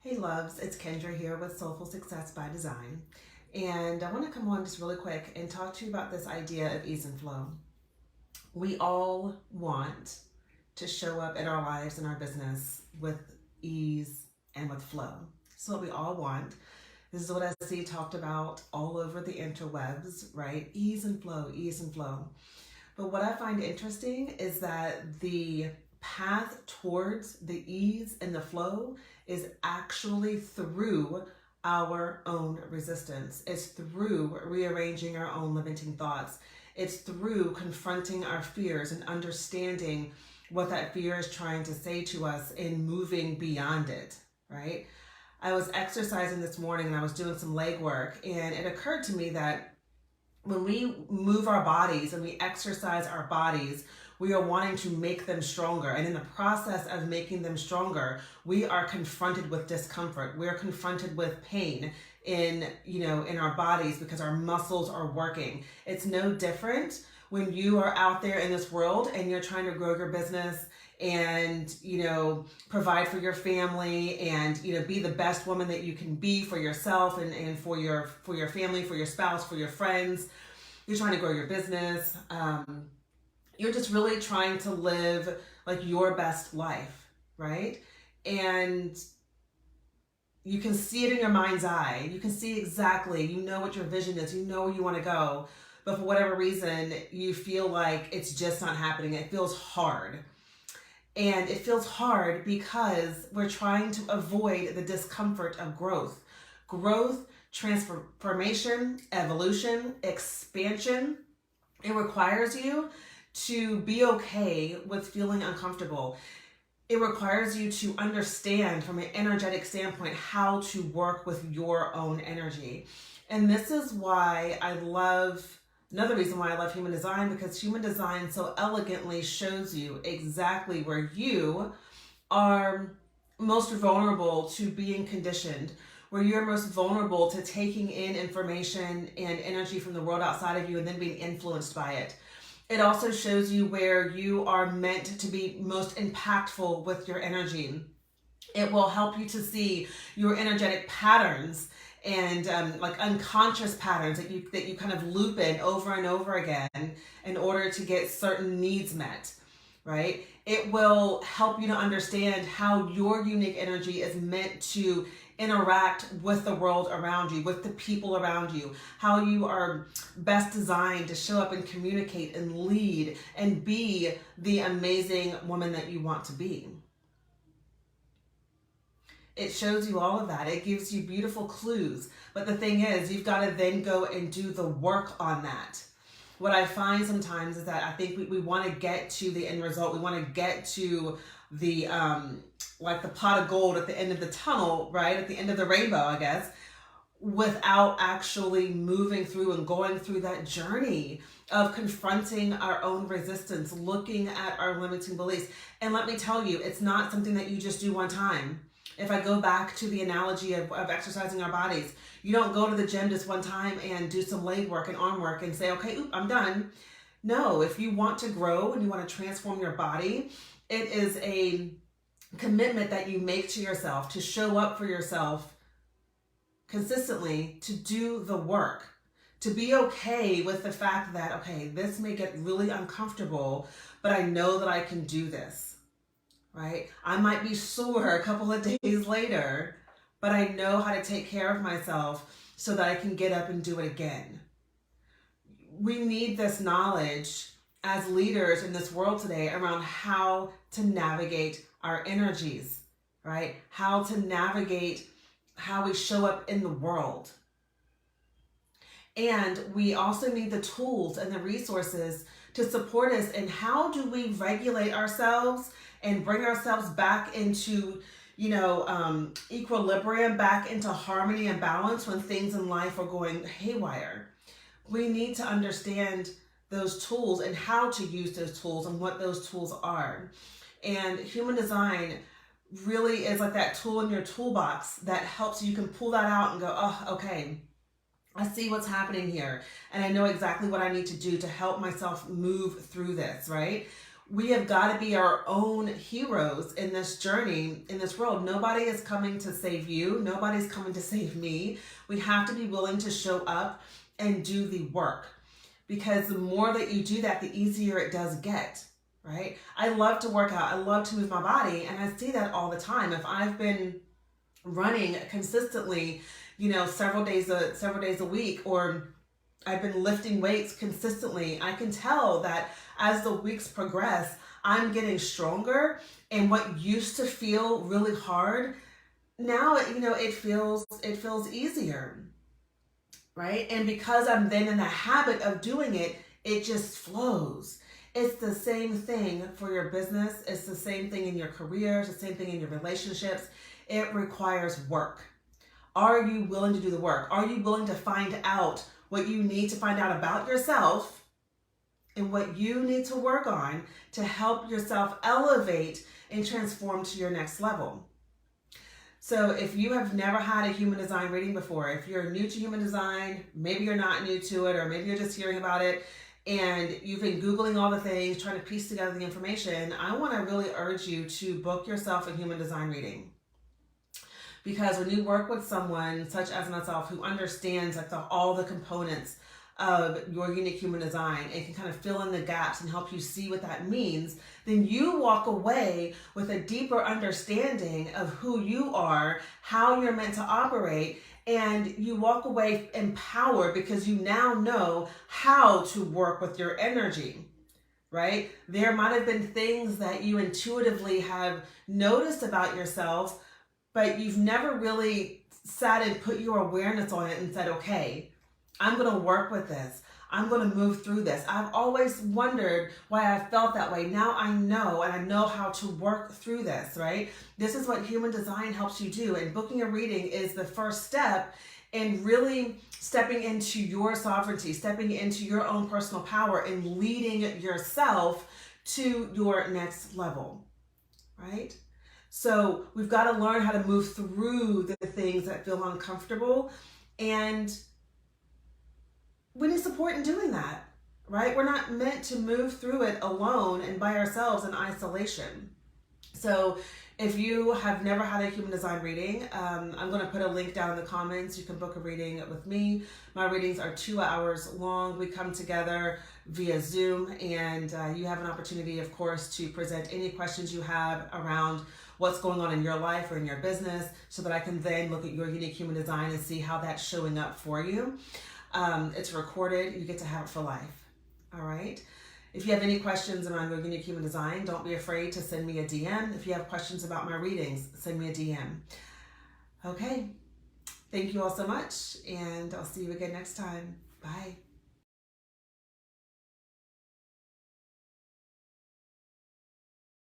Hey loves, it's Kendra here with Soulful Success by Design. And I want to come on just really quick and talk to you about this idea of ease and flow. We all want to show up in our lives and our business with ease and with flow. This is what we all want. This is what I see talked about all over the interwebs, right? Ease and flow, ease and flow. But what I find interesting is that the path towards the ease and the flow is actually through our own resistance. It's through rearranging our own limiting thoughts. It's through confronting our fears and understanding what that fear is trying to say to us and moving beyond it, right? I was exercising this morning and I was doing some leg work, and it occurred to me that when we move our bodies and we exercise our bodies, we are wanting to make them stronger. And in the process of making them stronger, we are confronted with discomfort. We're confronted with pain in our bodies because our muscles are working. It's no different when you are out there in this world and you're trying to grow your business and provide for your family and be the best woman that you can be for yourself and for your family, for your spouse, for your friends. You're trying to grow your business. You're just really trying to live like your best life, right? And you can see it in your mind's eye. You can see exactly, what your vision is, where you want to go. But for whatever reason, you feel like it's just not happening. It feels hard. And it feels hard because we're trying to avoid the discomfort of growth. Growth, transformation, evolution, expansion. It requires you to be okay with feeling uncomfortable. It requires you to understand from an energetic standpoint how to work with your own energy. And this is why another reason why I love human design, because human design so elegantly shows you exactly where you are most vulnerable to being conditioned, where you're most vulnerable to taking in information and energy from the world outside of you and then being influenced by it. It also shows you where you are meant to be most impactful with your energy. It will help you to see your energetic patterns and like unconscious patterns that you kind of loop in over and over again in order to get certain needs met, right? It will help you to understand how your unique energy is meant to interact with the world around you, with the people around you, how you are best designed to show up and communicate and lead and be the amazing woman that you want to be. It shows you all of that. It gives you beautiful clues. But the thing is, you've got to then go and do the work on that. What I find sometimes is that I think we want to get to the end result. We want to get to the like the pot of gold at the end of the tunnel, right? At the end of the rainbow, I guess, without actually moving through and going through that journey of confronting our own resistance, looking at our limiting beliefs. And let me tell you, it's not something that you just do one time. If I go back to the analogy of exercising our bodies, you don't go to the gym just one time and do some leg work and arm work and say, okay, I'm done. No, if you want to grow and you want to transform your body, it is a commitment that you make to yourself to show up for yourself consistently, to do the work, to be okay with the fact that, okay, this may get really uncomfortable, but I know that I can do this, right? I might be sore a couple of days later, but I know how to take care of myself so that I can get up and do it again. We need this knowledge as leaders in this world today around how to navigate our energies, right? How to navigate how we show up in the world. And we also need the tools and the resources to support us in how do we regulate ourselves and bring ourselves back into, equilibrium, back into harmony and balance when things in life are going haywire. We need to understand those tools and how to use those tools and what those tools are. And human design really is like that tool in your toolbox that helps you can pull that out and go, oh, okay, I see what's happening here. And I know exactly what I need to do to help myself move through this, right? We have got to be our own heroes in this journey, in this world. Nobody is coming to save you. Nobody's coming to save me. We have to be willing to show up and do the work, because the more that you do that, the easier it does get, right? I love to work out. I love to move my body, and I see that all the time. If I've been running consistently, several days a week, or I've been lifting weights consistently, I can tell that as the weeks progress, I'm getting stronger, and what used to feel really hard, now it feels easier, right? And because I'm then in the habit of doing it, it just flows. It's the same thing for your business. It's the same thing in your career. It's the same thing in your relationships. It requires work. Are you willing to do the work? Are you willing to find out what you need to find out about yourself and what you need to work on to help yourself elevate and transform to your next level? So if you have never had a human design reading before, if you're new to human design, maybe you're not new to it, or maybe you're just hearing about it and you've been Googling all the things, trying to piece together the information, I want to really urge you to book yourself a human design reading. Because when you work with someone such as myself who understands all the components of your unique human design and can kind of fill in the gaps and help you see what that means, then you walk away with a deeper understanding of who you are, how you're meant to operate, and you walk away empowered because you now know how to work with your energy, right? There might have been things that you intuitively have noticed about yourself, but you've never really sat and put your awareness on it and said, okay, I'm going to work with this. I'm going to move through this. I've always wondered why I felt that way. Now I know, and I know how to work through this, right? This is what human design helps you do. And booking a reading is the first step in really stepping into your sovereignty, stepping into your own personal power and leading yourself to your next level, right? So we've got to learn how to move through the things that feel uncomfortable, and we need support in doing that, right? We're not meant to move through it alone and by ourselves in isolation. So if you have never had a human design reading, I'm going to put a link down in the comments. You can book a reading with me. My readings are 2 hours long. We come together via Zoom, and you have an opportunity, of course, to present any questions you have around what's going on in your life or in your business, so that I can then look at your unique human design and see how that's showing up for you. It's recorded. You get to have it for life. All right. If you have any questions around your unique human design, don't be afraid to send me a DM. If you have questions about my readings, send me a DM. Okay. Thank you all so much, and I'll see you again next time. Bye.